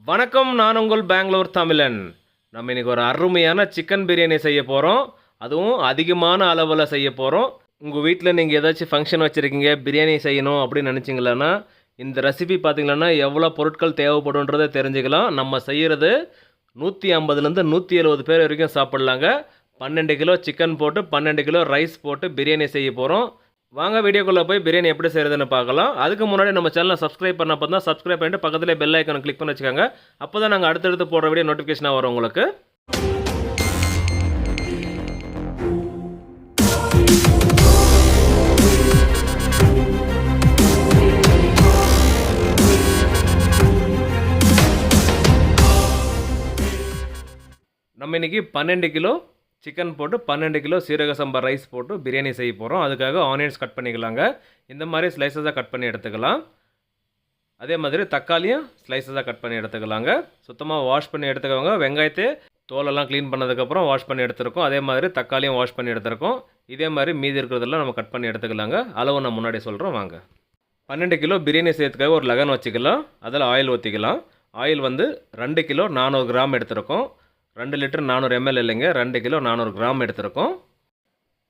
வணக்கம், நான் உங்கள் பெங்களூர் தமிழன். நம்ம இன்னைக்கு ஒரு அருமையான சிக்கன் பிரியாணி செய்ய போகிறோம். அதுவும் அதிகமான அளவில் செய்ய போகிறோம். உங்கள் வீட்டில் நீங்கள் ஏதாச்சும் ஃபங்க்ஷன் வச்சுருக்கீங்க, பிரியாணி செய்யணும் அப்படின்னு நினச்சிங்களன்னா, இந்த ரெசிபி பார்த்தீங்கன்னா எவ்வளோ பொருட்கள் தேவைப்படுன்றதை தெரிஞ்சுக்கலாம். நம்ம செய்கிறது 150லேருந்து 170 பேர் வரைக்கும் சாப்பிட்லாங்க. 12 கிலோ சிக்கன் போட்டு 12 கிலோ ரைஸ் போட்டு பிரியாணி செய்ய போகிறோம். வாங்க வீடியோக்குள்ளே போய் பிரியாணி எப்படி செய்கிறதுன்னு பார்க்கலாம். அதுக்கு முன்னாடி நம்ம சேனலை சப்ஸ்கிரைப் பண்ணப்போ தான் சப்ஸ்கிரைப் பண்ணிட்டு பக்கத்துலேயே பெல் ஐக்கானை கிளிக் பண்ணி வச்சுக்கோங்க. அப்போ தான் நாங்கள் அடுத்தடுத்து போடுற வீடியோ நோட்டிஃபிகேஷனாக வரும் உங்களுக்கு. நம்ம இன்றைக்கி 12 கிலோ சிக்கன் போட்டு 12 கிலோ சீரக சம்பா ரைஸ் போட்டு பிரியாணி செய்ய போகிறோம். அதுக்காக ஆனியன்ஸ் கட் பண்ணிக்கலாங்க. இந்த மாதிரி ஸ்லைசஸாக கட் பண்ணி எடுத்துக்கலாம். அதே மாதிரி தக்காளியும் ஸ்லைசஸாக கட் பண்ணி எடுத்துக்கலாங்க. சுத்தமாக வாஷ் பண்ணி எடுத்துக்கோங்க. வெங்காயத்தை தோலெல்லாம் க்ளீன் பண்ணதுக்கப்புறம் வாஷ் பண்ணி எடுத்துருக்கோம். அதே மாதிரி தக்காளியும் வாஷ் பண்ணி எடுத்துருக்கோம். இதே மாதிரி மீதி இருக்கிறதெல்லாம் நம்ம கட் பண்ணி எடுத்துக்கலாங்க. அளவு நான் முன்னாடி சொல்கிறோம் வாங்க. 12 கிலோ பிரியாணி செய்யறதுக்காக ஒரு லெகன் வச்சுக்கலாம். அதில் ஆயில் ஊற்றிக்கலாம். ஆயில் வந்து 2 கிலோ 400 கிராம் எடுத்துருக்கோம். 2 லிட்டர் 400 ml இல்லைங்க, 2 கிலோ 400 கிராம் எடுத்துருக்கோம்.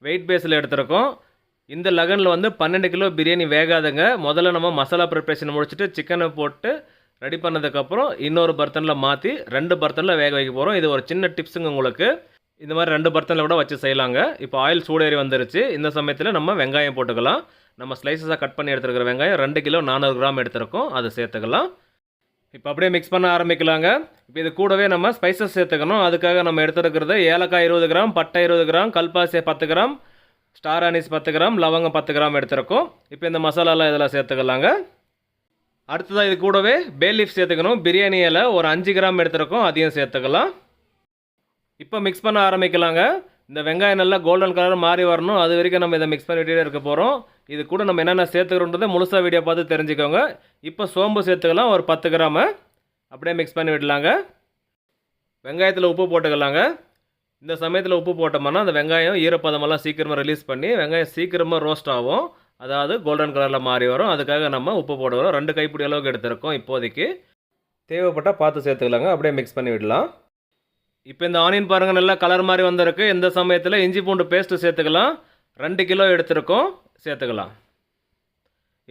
வெயிட் பேஸில் எடுத்துருக்கோம். இந்த லெகனில் வந்து 12 கிலோ பிரியாணி வேகாதுங்க. முதல்ல நம்ம மசாலா ப்ரிப்ரேஷன் முடிச்சுட்டு சிக்கனை போட்டு ரெடி பண்ணதுக்கப்புறம் இன்னொரு பர்த்தனில் மாற்றி 2 பர்த்தனில் வேக வைக்க போகிறோம். இது ஒரு சின்ன டிப்ஸுங்க உங்களுக்கு. இந்த மாதிரி 2 பர்த்தனில் கூட வச்சு செய்யலாங்க. இப்போ ஆயில் சூடேறி வந்துருச்சு. இந்த சமயத்தில் நம்ம வெங்காயம் போட்டுக்கலாம். நம்ம ஸ்லைசஸாக கட் பண்ணி எடுத்துருக்கிற வெங்காயம் 2 கிலோ 400 கிராம் எடுத்துருக்கோம். அதை சேர்த்துக்கலாம். இப்போ அப்படியே மிக்ஸ் பண்ண ஆரம்பிக்கலாங்க. இப்போ இது கூடவே நம்ம ஸ்பைசஸ் சேர்த்துக்கணும். அதுக்காக நம்ம எடுத்துருக்கிறது ஏலக்காய் 20 கிராம், பட்டை 20 கிராம், கல்பாசி 10 கிராம், ஸ்டார் அனீஸ் 10 கிராம், லவங்கம் 10 கிராம் எடுத்துருக்கோம். இப்போ இந்த மசாலாலாம் இதெல்லாம் சேர்த்துக்கலாங்க. அடுத்ததாக இது கூடவே பே லீஃப் சேர்த்துக்கணும். பிரியாணி இலை ஒரு 5 கிராம் எடுத்துருக்கோம். அதையும் சேர்த்துக்கலாம். இப்போ மிக்ஸ் பண்ண ஆரம்பிக்கலாங்க. இந்த வெங்காயம் நல்லா கோல்டன் கலர் மாறி வரணும். அது வரைக்கும் நம்ம இதை மிக்ஸ் பண்ணிகிட்டே இருக்க போகிறோம். இது கூட நம்ம என்னென்ன சேர்த்துக்கிறோன்றதை முழுசாக வீடியோ பார்த்து தெரிஞ்சுக்கோங்க. இப்போ சோம்பு சேர்த்துக்கலாம் ஒரு 10 கிராமு. அப்படியே மிக்ஸ் பண்ணி விடலாங்க. வெங்காயத்தில் உப்பு போட்டுக்கலாங்க. இந்த சமயத்தில் உப்பு போட்டோம்னா அந்த வெங்காயம் ஈரப்பதமெல்லாம் சீக்கிரமாக ரிலீஸ் பண்ணி வெங்காயம் சீக்கிரமாக ரோஸ்ட் ஆகும். அதாவது கோல்டன் கலரில் மாறி வரும். அதுக்காக நம்ம உப்பு போடுறோம். 2 கைப்பிடி அளவுக்கு எடுத்துருக்கோம். இப்போதைக்கு தேவைப்பட்டால் பார்த்து சேர்த்துக்கலாங்க. அப்படியே மிக்ஸ் பண்ணி விடலாம். இப்போ இந்த ஆனியன் பாருங்கள் நல்லா கலர் மாதிரி வந்திருக்கு. இந்த சமயத்தில் இஞ்சி பூண்டு பேஸ்ட்டு சேர்த்துக்கலாம். 2 கிலோ எடுத்துருக்கோம், சேர்த்துக்கலாம்.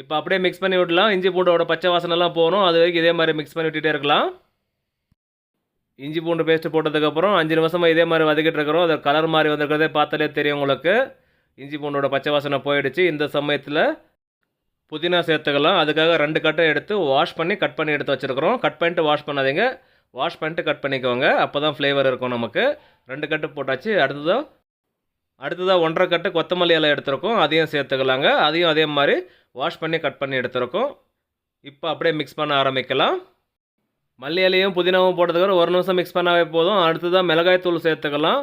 இப்போ அப்படியே மிக்ஸ் பண்ணி விடலாம். இஞ்சி பூண்டோட பச்சை வாசனைலாம் போகணும். அது வரைக்கும் இதே மாதிரி மிக்ஸ் பண்ணி விட்டுட்டே இருக்கலாம். இஞ்சி பூண்டு பேஸ்ட்டு போட்டதுக்கப்புறம் 5 நிமிஷமாக இதே மாதிரி வதக்கிட்டு இருக்கிறோம். அது கலர் மாதிரி வந்திருக்கிறதே பார்த்தாலே தெரியும் உங்களுக்கு. இஞ்சி பூண்டோட பச்சை வாசனை போயிடுச்சு. இந்த சமயத்தில் புதினா சேர்த்துக்கலாம். அதுக்காக 2 கட்டை எடுத்து வாஷ் பண்ணி கட் பண்ணி எடுத்து வச்சுருக்கிறோம். கட் பண்ணிட்டு வாஷ் பண்ணாதீங்க, வாஷ் பண்ணிட்டு கட் பண்ணிக்கோங்க. அப்போ தான் ஃப்ளேவர் இருக்கும் நமக்கு. 2 கட்டு போட்டாச்சு. அடுத்ததாக 1.5 கட்டு கொத்தமல்லி இலை எடுத்துருக்கோம். அதையும் சேர்த்துக்கலாங்க. அதையும் அதே மாதிரி வாஷ் பண்ணி கட் பண்ணி எடுத்துருக்கோம். இப்போ அப்படியே மிக்ஸ் பண்ண ஆரம்பிக்கலாம். மல்லி இலையும் புதினாவும் போட்டதுக்கப்புறம் 1 நிமிஷம் மிக்ஸ் பண்ணாவே போதும். அடுத்ததாக மிளகாய்த்தூள் சேர்த்துக்கலாம்.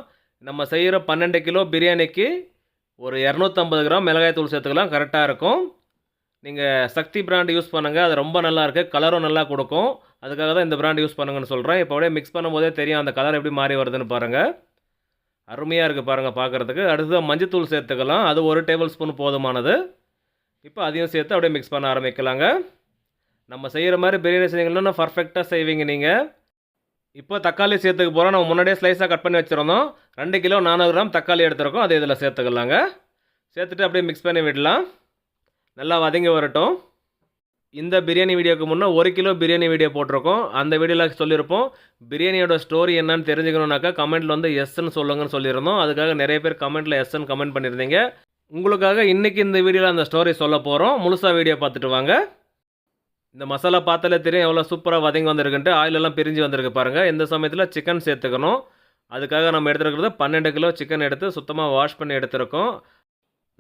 நம்ம செய்கிற 12 கிலோ பிரியாணிக்கு ஒரு 250 கிராம் மிளகாய்த்தூள் சேர்த்துக்கலாம். கரெக்டாக இருக்கும். நீங்கள் சக்தி பிராண்ட் யூஸ் பண்ணுங்கள். அது ரொம்ப நல்லாயிருக்கு. கலரும் நல்லா கொடுக்கும். அதுக்காக தான் இந்த பிராண்ட் யூஸ் பண்ணுங்கன்னு சொல்கிறேன். இப்போ அப்படியே மிக்ஸ் பண்ணும்போதே தெரியும் அந்த கலர் எப்படி மாறி வருதுன்னு பாருங்கள். அருமையாக இருக்குது பாருங்கள் பார்க்குறதுக்கு. அடுத்ததாக மஞ்சத்தூள் சேர்த்துக்கலாம். அது 1 டேபிள் ஸ்பூன் போதுமானது. இப்போ அதையும் சேர்த்து அப்படியே மிக்ஸ் பண்ண ஆரம்பிக்கலாங்க. நம்ம செய்கிற மாதிரி பிரியாணி செய்யுங்கன்னா பர்ஃபெக்டாக செய்வீங்க நீங்கள். இப்போ தக்காளி சேர்த்துக்க போகிறோம். நம்ம முன்னாடியே ஸ்லைஸாக கட் பண்ணி வச்சுருந்தோம். 2 கிலோ 400 கிராம் தக்காளி எடுத்துருக்கோம். அதை இதில் சேர்த்துக்கலாங்க. சேர்த்துட்டு அப்படியே மிக்ஸ் பண்ணி விடலாம். நல்லா வதங்கி வரட்டும். இந்த பிரியாணி வீடியோக்கு முன்னே 1 கிலோ பிரியாணி வீடியோ போட்டிருக்கோம். அந்த வீடியோவில் சொல்லியிருப்போம் பிரியாணியோட ஸ்டோரி என்னன்னு தெரிஞ்சுக்கணுன்னாக்கா கமெண்ட்டில் வந்து எஸ்ன்னு சொல்லுங்கன்னு சொல்லியிருந்தோம். அதுக்காக நிறைய பேர் கமெண்ட்டில் எஸ்ன்னு கமெண்ட் பண்ணியிருந்தீங்க. உங்களுக்காக இன்றைக்கி இந்த வீடியோவில் அந்த ஸ்டோரி சொல்ல போகிறோம். முழுசாக வீடியோ பார்த்துட்டு வாங்க. இந்த மசாலா பார்த்தாலே தெரியும் எவ்வளோ சூப்பராக வதங்கி வந்திருக்குன்ட்டு. ஆயிலெல்லாம் பிரிஞ்சு வந்திருக்கு பாருங்கள். இந்த சமயத்தில் சிக்கன் சேர்த்துக்கணும். அதுக்காக நம்ம எடுத்துருக்கிறது 12 கிலோ சிக்கன் எடுத்து சுத்தமாக வாஷ் பண்ணி எடுத்துருக்கோம்.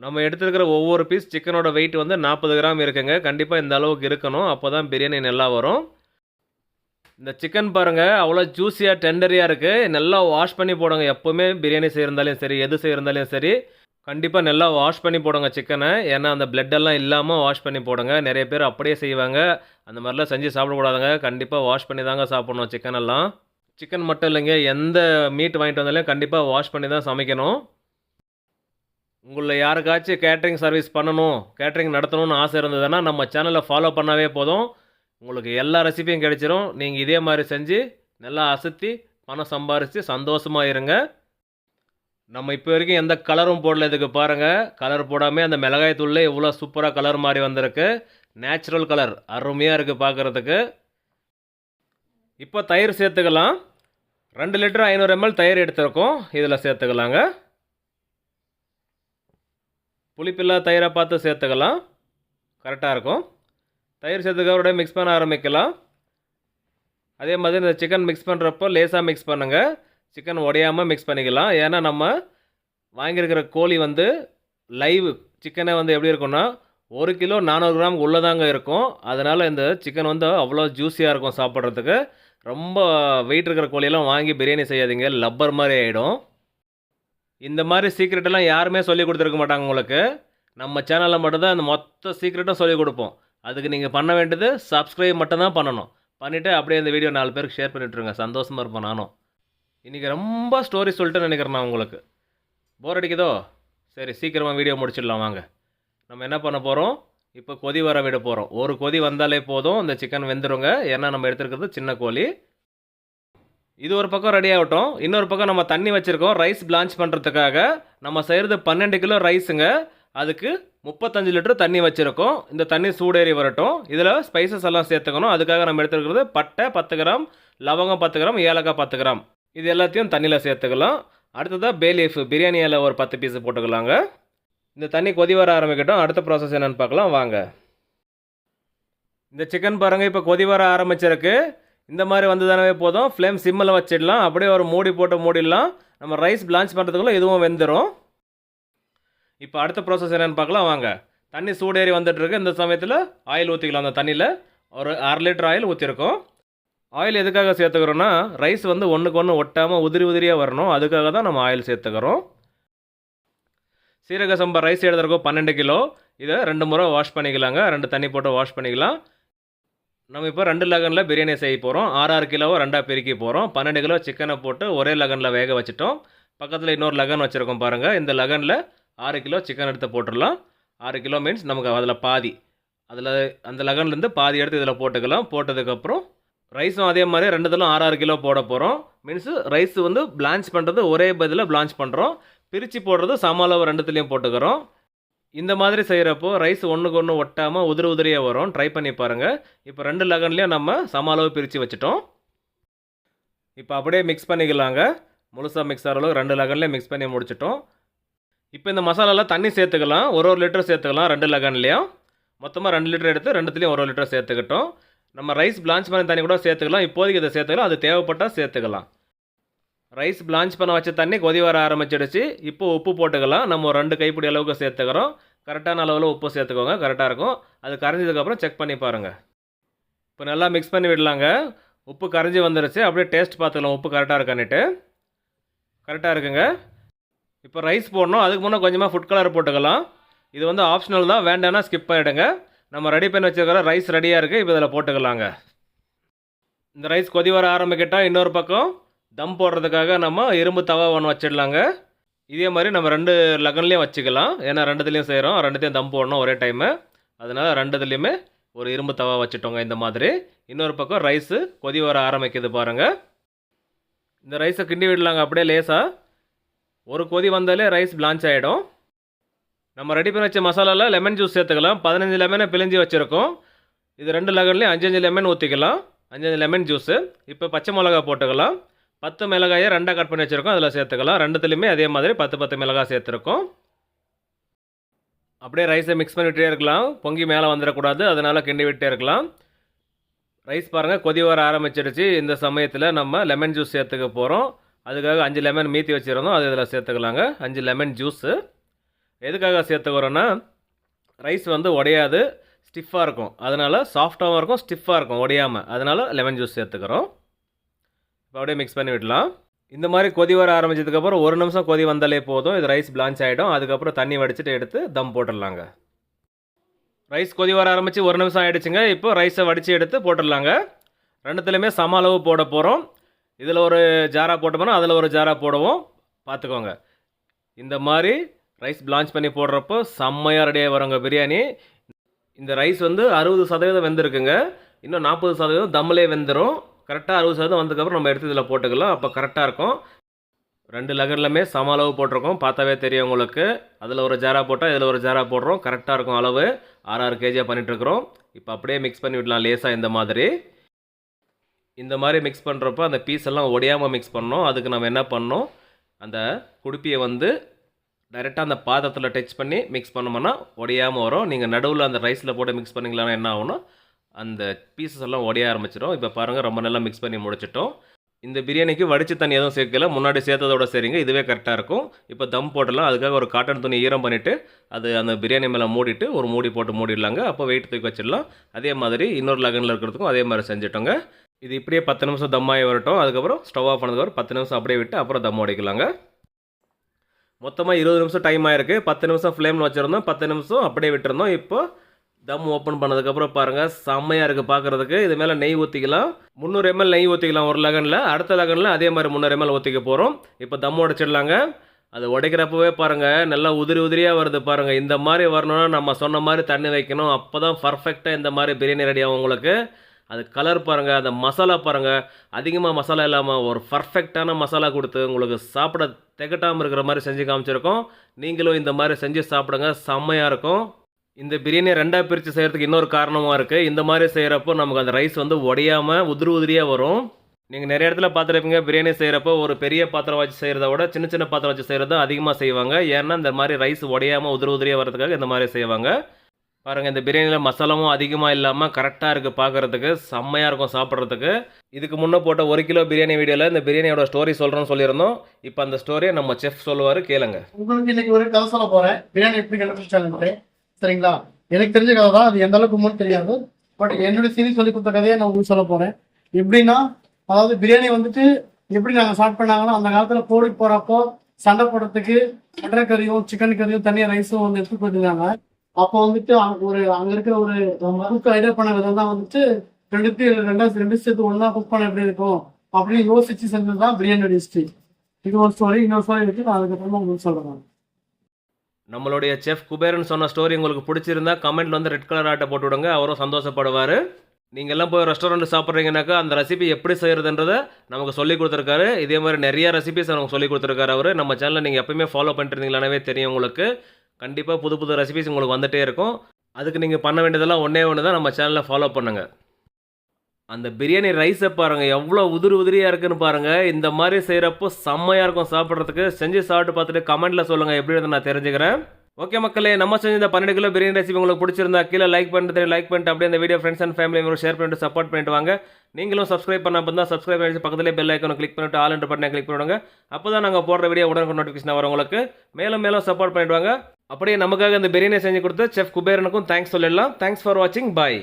நம்ம எடுத்துருக்கிற ஒவ்வொரு பீஸ் சிக்கனோட வெயிட் வந்து 40 கிராம் இருக்குங்க. கண்டிப்பாக இந்த அளவுக்கு இருக்கணும். அப்போ தான் பிரியாணி நல்லா வரும். இந்த சிக்கன் பாருங்கள் அவ்வளோ ஜூஸியாக டெண்டரியாக இருக்குது. நல்லா வாஷ் பண்ணி போடுங்க. எப்போவுமே பிரியாணி செய்யிருந்தாலும் சரி, எது செய்யிருந்தாலும் சரி, கண்டிப்பாக நல்லா வாஷ் பண்ணி போடுங்க சிக்கனை. ஏன்னா அந்த பிளட்டெல்லாம் இல்லாமல் வாஷ் பண்ணி போடுங்க. நிறைய பேர் அப்படியே செய்வாங்க. அந்த மாதிரிலாம் செஞ்சு சாப்பிடக்கூடாதுங்க. கண்டிப்பாக வாஷ் பண்ணி தாங்க சாப்பிடணும் சிக்கனெல்லாம். சிக்கன் மட்டும் இல்லைங்க, எந்த மீட் வாங்கிட்டு வந்தாலும் கண்டிப்பாக வாஷ் பண்ணி தான் சமைக்கணும். உங்களில் யாருக்காச்சும் கேட்ரிங் சர்வீஸ் பண்ணணும், கேட்ரிங் நடத்தணும்னு ஆசை இருந்ததுன்னா நம்ம சேனலை ஃபாலோ பண்ணாவே போதும். உங்களுக்கு எல்லா ரெசிபியும் கிடைச்சிரும். நீங்கள் இதே மாதிரி செஞ்சு நல்லா அசத்தி பணம் சம்பாரித்து சந்தோஷமாக இருங்க. நம்ம இப்போ வரைக்கும் எந்த கலரும் போடல. இதுக்கு பாருங்கள், கலர் போடாமல் அந்த மிளகாய் தூளில் இவ்வளோ சூப்பராக கலர் மாதிரி வந்திருக்கு. நேச்சுரல் கலர் அருமையாக இருக்குது பார்க்குறதுக்கு. இப்போ தயிர் சேர்த்துக்கலாம். 2 லிட்டர் 500 ml தயிர் எடுத்துருக்கோம், இதில் சேர்த்துக்கலாங்க. புளிப்பில்லா தயிரை பார்த்து சேர்த்துக்கலாம், கரெக்டாக இருக்கும். தயிர் சேர்த்துக்கோட மிக்ஸ் பண்ண ஆரம்பிக்கலாம். அதே மாதிரி இந்த சிக்கன் மிக்ஸ் பண்ணுறப்போ லேசாக மிக்ஸ் பண்ணுங்கள், சிக்கன் உடையாமல் மிக்ஸ் பண்ணிக்கலாம். ஏன்னா நம்ம வாங்கியிருக்கிற கோழி வந்து லைவ் சிக்கனை வந்து எப்படி இருக்குன்னா 1 கிலோ 400 கிராம் உள்ளதாங்க இருக்கும். அதனால் இந்த சிக்கன் வந்து அவ்வளோ ஜூஸியாக இருக்கும் சாப்பிட்றதுக்கு. ரொம்ப வெயிட் இருக்கிற கோழியெல்லாம் வாங்கி பிரியாணி செய்யாதீங்க, லப்பர் மாதிரி ஆகிடும். இந்த மாதிரி சீக்ரெட்டெல்லாம் யாருமே சொல்லி கொடுத்துருக்க மாட்டாங்க உங்களுக்கு. நம்ம சேனலில் மட்டும்தான் இந்த மொத்த சீக்ரெட்டும் சொல்லிக் கொடுப்போம். அதுக்கு நீங்கள் பண்ண வேண்டியது சப்ஸ்கிரைப் மட்டும்தான் பண்ணணும். பண்ணிவிட்டு அப்படியே இந்த வீடியோ 4 பேருக்கு ஷேர் பண்ணிவிட்ருங்க. சந்தோஷமாக இருப்பேன் நானும். இன்றைக்கி ரொம்ப ஸ்டோரி சொல்லிட்டு நினைக்கிறேன் நான் உங்களுக்கு. போர் அடிக்குதோ? சரி, சீக்கிரமாக வீடியோ முடிச்சிடலாம் வாங்க. நம்ம என்ன பண்ண போகிறோம், இப்போ கொதி வர விட போகிறோம். ஒரு கொதி வந்தாலே போதும், இந்த சிக்கன் வெந்துருங்க. ஏன்னா நம்ம எடுத்துருக்கிறது சின்ன கோழி. இது ஒரு பக்கம் ரெடி ஆகட்டும். இன்னொரு பக்கம் நம்ம தண்ணி வச்சுருக்கோம் ரைஸ் பிளான்ச் பண்ணுறதுக்காக. நம்ம செய்கிறது 12 கிலோ ரைஸுங்க. அதுக்கு 35 லிட்டர் தண்ணி வச்சுருக்கோம். இந்த தண்ணி சூடேறி வரட்டும். இதில் ஸ்பைசஸ் எல்லாம் சேர்த்துக்கணும். அதுக்காக நம்ம எடுத்துருக்கிறது பட்டை 10 கிராம், லவங்கம் 10 கிராம், ஏலக்காய் 10 கிராம். இது எல்லாத்தையும் தண்ணியில் சேர்த்துக்கலாம். அடுத்ததாக பே லீஃப் பிரியாணி இலை ஒரு 10 பீஸு போட்டுக்கலாங்க. இந்த தண்ணி கொதி வர ஆரம்பிக்கட்டும். அடுத்த ப்ராசஸ் என்னென்னு பார்க்கலாம் வாங்க. இந்த சிக்கன் பாருங்கள், இப்போ கொதி வர ஆரம்பிச்சிருக்கு. இந்த மாதிரி வந்து தானே போதும். ஃப்ளேம் சிம்மில் வச்சிடலாம். அப்படியே ஒரு மூடி போட்டு மூடிடலாம். நம்ம ரைஸ் பிளான்ச் பண்ணுறதுக்குள்ளே இதுவும் வெந்துடும். இப்போ அடுத்த ப்ராசஸ் என்னென்னு பார்க்கலாம் வாங்க. தண்ணி சூடேறி வந்துட்டுருக்கு. இந்த சமயத்தில் ஆயில் ஊற்றிக்கலாம். அந்த தண்ணியில் ஒரு 1/2 லிட்டர் ஆயில் ஊற்றிருக்கோம். ஆயில் எதுக்காக சேர்த்துக்கிறோன்னா ரைஸ் வந்து ஒன்றுக்கு ஒன்று ஒட்டாமல் உதிரி உதிரியாக வரணும். அதுக்காக தான் நம்ம ஆயில் சேர்த்துக்கிறோம். சீரக சம்பா ரைஸ் எடுத்துருக்கோம் 12 கிலோ. இதை 2 முறை வாஷ் பண்ணிக்கலாங்க. 2 தண்ணி போட்டு வாஷ் பண்ணிக்கலாம். நம்ம இப்போ 2 லகனில் பிரியாணி செய்ய போகிறோம். 6 கிலோவை 2ஆக பிரிக்க போகிறோம். 12 கிலோ சிக்கனை போட்டு ஒரே லகனில் வேக வச்சுட்டோம். பக்கத்தில் இன்னொரு லகன் வச்சுருக்கோம் பாருங்கள். இந்த லகனில் 6 கிலோ சிக்கன் எடுத்து போட்டுடலாம். 6 கிலோ மீன்ஸ் நமக்கு அதில் பாதி, அதில் அந்த லகன்லேருந்து பாதி எடுத்து இதில் போட்டுக்கலாம். போட்டதுக்கப்புறம் ரைஸும் அதே மாதிரி 2த்திலும் 6 கிலோ போட போகிறோம். மீன்ஸு ரைஸ் வந்து பிளான்ச் பண்ணுறது ஒரே பதில் பிளான்ச் பண்ணுறோம். பிரித்து போடுறது சம அளவு 2த்துலேயும் போட்டுக்கிறோம். இந்த மாதிரி செய்கிறப்போ ரைஸ் ஒன்றுக்கு ஒன்று ஒட்டாமல் உதிரி உதிரியாக வரும். ட்ரை பண்ணி பாருங்கள். இப்போ 2 லகன்லேயும் நம்ம சம அளவு பிரித்து வச்சுட்டோம். இப்போ அப்படியே மிக்ஸ் பண்ணிக்கலாங்க. முழுசாக மிக்ஸ் ஆகிற அளவு 2 லகன்லேயும் மிக்ஸ் பண்ணி முடிச்சிட்டோம். இப்போ இந்த மசாலாலாம் தண்ணி சேர்த்துக்கலாம். ஒரு லிட்டர் சேர்த்துக்கலாம் 2 லகன்லேயும். மொத்தமாக 2 லிட்டர் எடுத்து 2த்துலேயும் 1 லிட்டர் சேர்த்துக்கிட்டோம். நம்ம ரைஸ் பிளான்ச் பண்ண தண்ணி கூட சேர்த்துக்கலாம். இப்போதைக்கு இதை சேர்த்துக்கலாம், அது தேவைப்பட்டால் சேர்த்துக்கலாம். ரைஸ் பிளான்ச் பண்ண வச்ச தண்ணி கொதி வர ஆரம்பிச்சிடுச்சு. இப்போ உப்பு போட்டுக்கலாம். நம்ம 2 கைப்பிடி அளவுக்கு சேர்த்துக்கிறோம். கரெக்டான அளவில் உப்பு சேர்த்துக்கோங்க, கரெக்டாக இருக்கும். அது கரைஞ்சதுக்கப்புறம் செக் பண்ணி பாருங்கள். இப்போ நல்லா மிக்ஸ் பண்ணி விடலாங்க. உப்பு கரைஞ்சி வந்துடுச்சு. அப்படியே டேஸ்ட் பார்த்துக்கலாம் உப்பு கரெக்டாக இருக்கான்னுட்டு. கரெக்டாக இருக்குங்க. இப்போ ரைஸ் போடணும். அதுக்கு முன்னே கொஞ்சமாக ஃபுட் கலர் போட்டுக்கலாம். இது வந்து ஆப்ஷனல் தான், வேண்டாம்னா ஸ்கிப் பண்ணிவிடுங்க. நம்ம ரெடி பண்ணி வச்சுருக்கிற ரைஸ் ரெடியாக இருக்குது. இப்போ இதில் போட்டுக்கலாங்க. இந்த ரைஸ் கொதி வர ஆரம்பிக்கிட்டால் இன்னொரு பக்கம் தம் போடுறதுக்காக நம்ம இரும்பு தவா ஒன்று வச்சிடலாங்க. இதே மாதிரி நம்ம 2 லகன்லேயும் வச்சுக்கலாம். ஏன்னா 2த்துலேயும் செய்கிறோம், 2த்தையும் தம் போடணும் ஒரே டைமு. அதனால் 2த்துலேயுமே ஒரு இரும்பு தவா வச்சுட்டோங்க. இந்த மாதிரி இன்னொரு பக்கம் ரைஸு கொதி வர ஆரம்பிக்குது பாருங்கள். இந்த ரைஸை கிண்டி விடலாங்க அப்படியே லேசாக. ஒரு கொதி வந்தாலே ரைஸ் பிளான்ச் ஆகிடும். நம்ம ரெடி பண்ணி வச்ச மசாலாவில் லெமன் ஜூஸ் சேர்த்துக்கலாம். 15 லெமனை பிழிஞ்சி வச்சுருக்கோம். இது 2 லெமன்லேயும் 5 லெமன் ஊற்றிக்கலாம். 5 லெமன் ஜூஸு. இப்போ பச்சை மிளகா போட்டுக்கலாம். 10 மிளகாயை 2ஆக கட் பண்ணி வச்சுருக்கோம், அதில் சேர்த்துக்கலாம். 2த்துலேயுமே அதே மாதிரி 10 மிளகாய் சேர்த்துருக்கோம். அப்படியே ரைஸை மிக்ஸ் பண்ணிவிட்டே இருக்கலாம். பொங்கி மேலே வந்துடக்கூடாது, அதனால் கிண்டி விட்டே இருக்கலாம். ரைஸ் பாருங்கள் கொதி வர ஆரம்பிச்சிடுச்சு. இந்த சமயத்தில் நம்ம லெமன் ஜூஸ் சேர்த்துக்க போகிறோம். அதுக்காக 5 லெமன் மீற்றி வச்சுருந்தோம், அது இதில் சேர்த்துக்கலாங்க. 5 லெமன் ஜூஸு எதுக்காக சேர்த்துக்கிறோன்னா ரைஸ் வந்து உடையாது, ஸ்டிஃபாக இருக்கும். அதனால் சாஃப்டாகவும் இருக்கும், ஸ்டிஃபாக இருக்கும், உடையாமல். அதனால் லெமன் ஜூஸ் சேர்த்துக்கிறோம். இப்போ அப்படியே மிக்ஸ் பண்ணி விடலாம். இந்த மாதிரி கொதி வர ஆரம்பிச்சதுக்கப்புறம் 1 நிமிஷம் கொதி வந்தாலே போதும். இது ரைஸ் பிளான்ச் ஆகிடும். அதுக்கப்புறம் தண்ணி வடிச்சிட்டு எடுத்து தம் போட்டுடலாங்க. ரைஸ் கொதி வர ஆரம்பித்து 1 நிமிஷம் ஆகிடுச்சுங்க. இப்போ ரைஸை வடித்து எடுத்து போட்டுடலாங்க. 2த்துலேயுமே சம அளவு போட போகிறோம். இதில் ஒரு ஜாரா போட்டோம்னா அதில் ஒரு ஜாரா போடுவோம், பார்த்துக்கோங்க. இந்த மாதிரி ரைஸ் பிளான்ச் பண்ணி போடுறப்போ செம்மையாக ரெடியாக வருங்க பிரியாணி. இந்த ரைஸ் வந்து 60% வெந்திருக்குங்க. இன்னும் 40% தம்மிலே வெந்துடும். கரெக்டாக 60% வந்ததுக்கப்புறம் நம்ம எடுத்து இதில் போட்டுக்கலாம். அப்போ கரெக்டாக இருக்கும். 2 லெகன்லையுமே சம அளவு போட்டிருக்கோம், பார்த்தாவே தெரியும் உங்களுக்கு. அதில் ஒரு ஜாரா போட்டால் இதில் ஒரு ஜாரா போடுறோம், கரெக்டாக இருக்கும் அளவு. 6 கேஜியாக பண்ணிகிட்ருக்குறோம். இப்போ அப்படியே மிக்ஸ் பண்ணி விடலாம் லேசாக. இந்த மாதிரி மிக்ஸ் பண்ணுறப்போ அந்த பீஸ் எல்லாம் ஒடியாமல் மிக்ஸ் பண்ணோம். அதுக்கு நம்ம என்ன பண்ணோம், அந்த குடுப்பியை வந்து டைரெக்டாக அந்த பாத்திரத்தில் டச் பண்ணி மிக்ஸ் பண்ணோம்னா ஒடியாமல் வரும். நீங்கள் நடுவில் அந்த ரைஸில் போட்டு மிக்ஸ் பண்ணிங்களான்னா என்ன ஆகும்னா அந்த பீசஸ் எல்லாம் ஒடிய ஆரம்பிச்சிடும். இப்போ பாருங்கள், ரொம்ப நல்லா மிக்ஸ் பண்ணி முடிச்சிட்டோம். இந்த பிரியாணிக்கு வடிச்சு தண்ணி எதுவும் சேர்க்கல, முன்னாடி சேர்த்ததோட சரிங்க, இதுவே கரெக்டாக இருக்கும். இப்போ தம் போடலாம். அதுக்காக ஒரு காட்டன் துணி ஈரம் பண்ணிவிட்டு அது அந்த பிரியாணி மேலே மூடிட்டு ஒரு மூடி போட்டு மூடிடலாங்க. அப்போ வெயிட் தூக்கி வச்சிடலாம். அதே மாதிரி இன்னொரு லெகனில் இருக்கிறதுக்கும் அதே மாதிரி செஞ்சுட்டோங்க. இது இப்படியே 10 நிமிஷம் தம்மாகி வரட்டும். அதுக்கப்புறம் ஸ்டவ் ஆஃப் பண்ணதுக்கப்புறம் 10 நிமிஷம் அப்படியே விட்டு அப்புறம் தம் உடைக்கலாங்க. மொத்தமாக 20 நிமிஷம் டைம் ஆயிருக்கு. 10 நிமிஷம் ஃப்ளேமில் வச்சுருந்தோம், 10 நிமிஷம் அப்படியே விட்டுருந்தோம். இப்போ தம் ஓப்பன் பண்ணதுக்கப்புறம் பாருங்கள், செம்மையாக இருக்குது பார்க்குறதுக்கு. இது மேலே நெய் ஊற்றிக்கலாம். 300 ml நெய் ஊற்றிக்கலாம் ஒரு லெகனில். அடுத்த லெகனில் அதே மாதிரி 300 ml ஊற்றிக்க போகிறோம். இப்போ தம் உடைச்சிடலாங்க. அது உடைக்கிறப்பவே பாருங்கள், நல்லா உதிரியாக வருது பாருங்கள். இந்த மாதிரி வரணும்னா நம்ம சொன்ன மாதிரி தண்ணி வைக்கணும். அப்போ தான் பர்ஃபெக்டாக இந்த மாதிரி பிரியாணி ரெடி ஆகும் உங்களுக்கு. அது கலர் பாருங்கள், அந்த மசாலா பாருங்கள், அதிகமாக மசாலா இல்லாமல் ஒரு பர்ஃபெக்டான மசாலா கொடுத்து உங்களுக்கு சாப்பிட திகட்டாமல் இருக்கிற மாதிரி செஞ்சு காமிச்சிருக்கோம். நீங்களும் இந்த மாதிரி செஞ்சு சாப்பிடுங்க, செம்மையாக இருக்கும். இந்த பிரியாணியை 2ஆக பிரித்து செய்கிறதுக்கு இன்னொரு காரணமாக இருக்குது. இந்த மாதிரி செய்கிறப்போ நமக்கு அந்த ரைஸ் வந்து உடையாமல் உதிரியாக வரும். நீங்கள் நிறைய இடத்துல பார்த்துருப்பீங்க, பிரியாணி செய்கிறப்போ ஒரு பெரிய பாத்திரம் வச்சு செய்கிறத விட சின்ன பாத்திரம் வச்சு செய்கிறது தான் அதிகமாக செய்வாங்க. ஏன்னா இந்த மாதிரி ரைஸ் உடையாமல் உதிரியாக வரதுக்காக இந்த மாதிரி செய்வாங்க. பாருங்கள், இந்த பிரியாணியில் மசாலாவும் அதிகமாக இல்லாமல் கரெக்டாக இருக்குது பார்க்குறதுக்கு, செம்மையாக இருக்கும் சாப்பிட்றதுக்கு. இதுக்கு முன்னே போட்ட 1 கிலோ பிரியாணி வீடியோவில் இந்த பிரியாணியோட ஸ்டோரி சொல்கிறோன்னு சொல்லியிருந்தோம். இப்போ அந்த ஸ்டோரியை நம்ம செஃப் சொல்லுவார், கேளுங்க. உங்களுக்கு இன்னைக்கு ஒரு கதை சொல்ல போகிறேன், பிரியாணி எப்படி கண்டுபிடிச்சாங்க. சரிங்களா? எனக்கு தெரிஞ்ச கதை தான், அது எந்த அளவுக்கு உண்மைன்னு தெரியாது. பட் என்னுடைய சீனி சொல்லி கொடுத்த கதையை நான் உங்களுக்கு சொல்ல போகிறேன். எப்படின்னா, அதாவது பிரியாணி வந்துட்டு எப்படி நாங்கள் ஸ்டார்ட் பண்ணாங்கன்னா, அந்த காலத்தில் கோழிக்கு போகிறப்போ சண்டை போடுறதுக்கு மட்டன் கறியும் சிக்கன் கறியும் தனியாக ரைஸும் வந்து எடுத்து போயிருந்தாங்க. அப்போ வந்துட்டு அங்கே இருக்கிற ஒரு குக் ஐடியா பண்ண விதம் தான் வந்துட்டு ரெண்டு சேர்த்து ஒன்றா குக் பண்ண எப்படி இருக்கும் அப்படின்னு யோசிச்சு செஞ்சது தான் பிரியாணி ஹிஸ்ட்ரி. இது ஒரு ஸ்டோரி, இன்னொரு ஸ்டோரி இருக்குது, நான் அதுக்கப்புறமா உங்களுக்கு சொல்கிறேன். நம்மளுடைய செஃப் குபேரன் சொன்ன ஸ்டோரி உங்களுக்கு பிடிச்சிருந்தா கமெண்ட்ல வந்து ரெட் கலர் ஆட்டை போட்டு விடுங்க, அவரும் சந்தோஷப்படுவார். நீங்கள் எல்லாம் போய் ரெஸ்டாரண்ட் சாப்பிட்றீங்கனாக்கா அந்த ரெசிபி எப்படி செய்கிறதுன்றதை நமக்கு சொல்லி கொடுத்துருக்காரு. இதே மாதிரி நிறைய ரெசிபிஸ் நமக்கு சொல்லி கொடுத்துருக்காரு அவர். நம்ம சேனலில் நீங்கள் எப்பயுமே ஃபாலோ பண்ணிட்டு இருந்தீங்களானவே தெரியும் உங்களுக்கு. கண்டிப்பாக புது ரெசிபிஸ் உங்களுக்கு வந்துகிட்டே இருக்கும். அதுக்கு நீங்கள் பண்ண வேண்டியதெல்லாம் ஒன்றே ஒன்று தான், நம்ம சேனலில் ஃபாலோ பண்ணுங்கள். அந்த பிரியாணி ரைஸை பாருங்கள், எவ்வளோ உதிரியாக இருக்குன்னு பாருங்கள். இந்த மாதிரி செய்கிறப்போ செம்மையாக இருக்கும் சாப்பிட்றதுக்கு. செஞ்சு சாப்பிட்டு பார்த்துட்டு கமெண்ட்டில் சொல்லுங்கள் எப்படி நான் தெரிஞ்சுக்கிறேன். ஓகே மக்களே, நம்ம செஞ்ச இந்த 12 கிலோ பிரியாணி ரெசிபி உங்களுக்கு பிடிச்சிருந்தா கீழே லைக் பண்ணிட்டு அப்படியே இந்த video friends and family member share பண்ணிட்டு சப்போர்ட் பண்ணிட்டு வாங்க. நீங்களும் சப்ஸ்கிரைப் பண்ண தான் சப்ஸ்கிரைப் பண்ணி பக்கத்துலேயே பெல் ஐக்கானை கிளிக் பண்ணிட்டு ஆல் என்ற பட்டனை கிளிக் பண்ணிவிடுங்க. அப்போ தான் நாங்கள் போடுற வீடியோ உடனே நோட்டிஃபிகேஷன் வரும் உங்களுக்கு. மேலும் சப்போர்ட் பண்ணிட்டு வாங்க. அப்படியே நமக்காக இந்த பிரியாணி செஞ்சு கொடுத்து செஃப் குபேரனுக்கும் தேங்க்ஸ் சொல்லிடலாம். தேங்க்ஸ் ஃபார் வாட்சிங், பாய்.